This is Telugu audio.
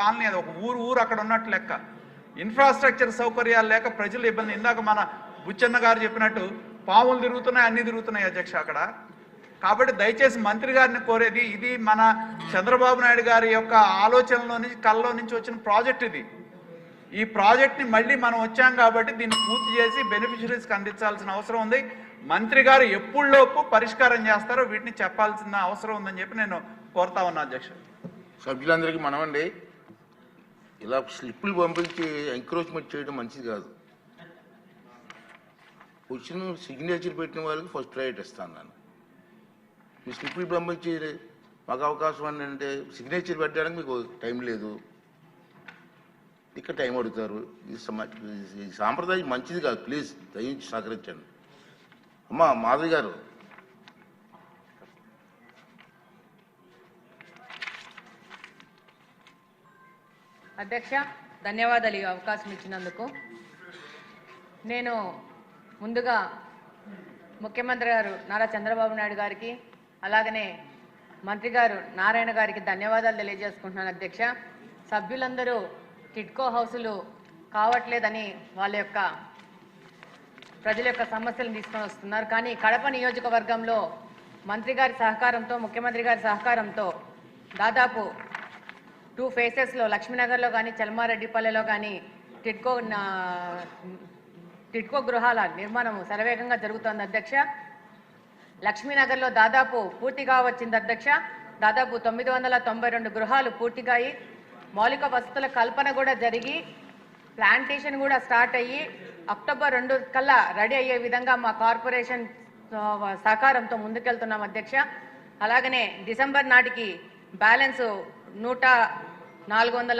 కాలనీ అది ఒక ఊరు అక్కడ ఉన్నట్టు లెక్క. ఇన్ఫ్రాస్ట్రక్చర్ సౌకర్యాలు లేక ప్రజలు ఇబ్బంది. ఇందాక మన బుచ్చన్న గారు చెప్పినట్టు పాములు తిరుగుతున్నాయి, అన్ని తిరుగుతున్నాయి అధ్యక్ష అక్కడ. కాబట్టి దయచేసి మంత్రి గారిని కోరేది, ఇది మన చంద్రబాబు నాయుడు గారి యొక్క ఆలోచనలో నుంచి కళ్ళలో నుంచి వచ్చిన ప్రాజెక్ట్ ఇది. ఈ ప్రాజెక్ట్ని మళ్ళీ మనం వచ్చాం కాబట్టి దీన్ని పూర్తి చేసి బెనిఫిషరీస్కి అందించాల్సిన అవసరం ఉంది. మంత్రి గారు ఎప్పుడులోపు పరిష్కారం చేస్తారో వీటిని చెప్పాల్సిన అవసరం ఉందని చెప్పి నేను కోరుతా ఉన్నా అధ్యక్ష. సభ్యులందరికీ మనమండి, ఇలా స్లిప్పులు పంపించి ఎంక్రోచ్మెంట్ చేయడం మంచిది కాదు. వచ్చిన సిగ్నేచర్ పెట్టిన వాళ్ళకి ఫస్ట్ రైట్ ఇస్తాను నేను. మీ స్లిప్పులు పంపించి మాకు అవకాశం అని అంటే సిగ్నేచర్ పెట్టడానికి మీకు టైం లేదు, ఇక్కడ టైం అడుగుతారు. ఈ సాంప్రదాయం మంచిది కాదు. ప్లీజ్ దయించి సహకరించండి. అమ్మా మాధవి గారు. అధ్యక్ష, ధన్యవాదాలు ఈ అవకాశం ఇచ్చినందుకు. నేను ముందుగా ముఖ్యమంత్రి గారు నారా చంద్రబాబు నాయుడు గారికి, అలాగనే మంత్రి గారు నారాయణ గారికి ధన్యవాదాలు తెలియజేసుకుంటున్నాను అధ్యక్ష. సభ్యులందరూ టిడ్కో హౌసులు కావట్లేదని వాళ్ళ యొక్క ప్రజల యొక్క సమస్యలను తీసుకొని వస్తున్నారు. కానీ కడప నియోజకవర్గంలో మంత్రి గారి సహకారంతో, ముఖ్యమంత్రి గారి సహకారంతో దాదాపు 2 ఫేసెస్లో లక్ష్మీనగర్లో కానీ చల్మారెడ్డిపల్లెలో కానీ టిడ్కో గృహాల నిర్మాణం శరవేగంగా జరుగుతోంది అధ్యక్ష. లక్ష్మీనగర్లో దాదాపు పూర్తిగా వచ్చింది అధ్యక్ష. దాదాపు 992 గృహాలు పూర్తిగాయి, మౌలిక వసతుల కల్పన కూడా జరిగి, ప్లాంటేషన్ కూడా స్టార్ట్ అయ్యి అక్టోబర్ 2 కల్లా రెడీ అయ్యే విధంగా మా కార్పొరేషన్ సహకారంతో ముందుకెళ్తున్నాం అధ్యక్ష. అలాగనే డిసెంబర్ నాటికి బ్యాలెన్స్ 400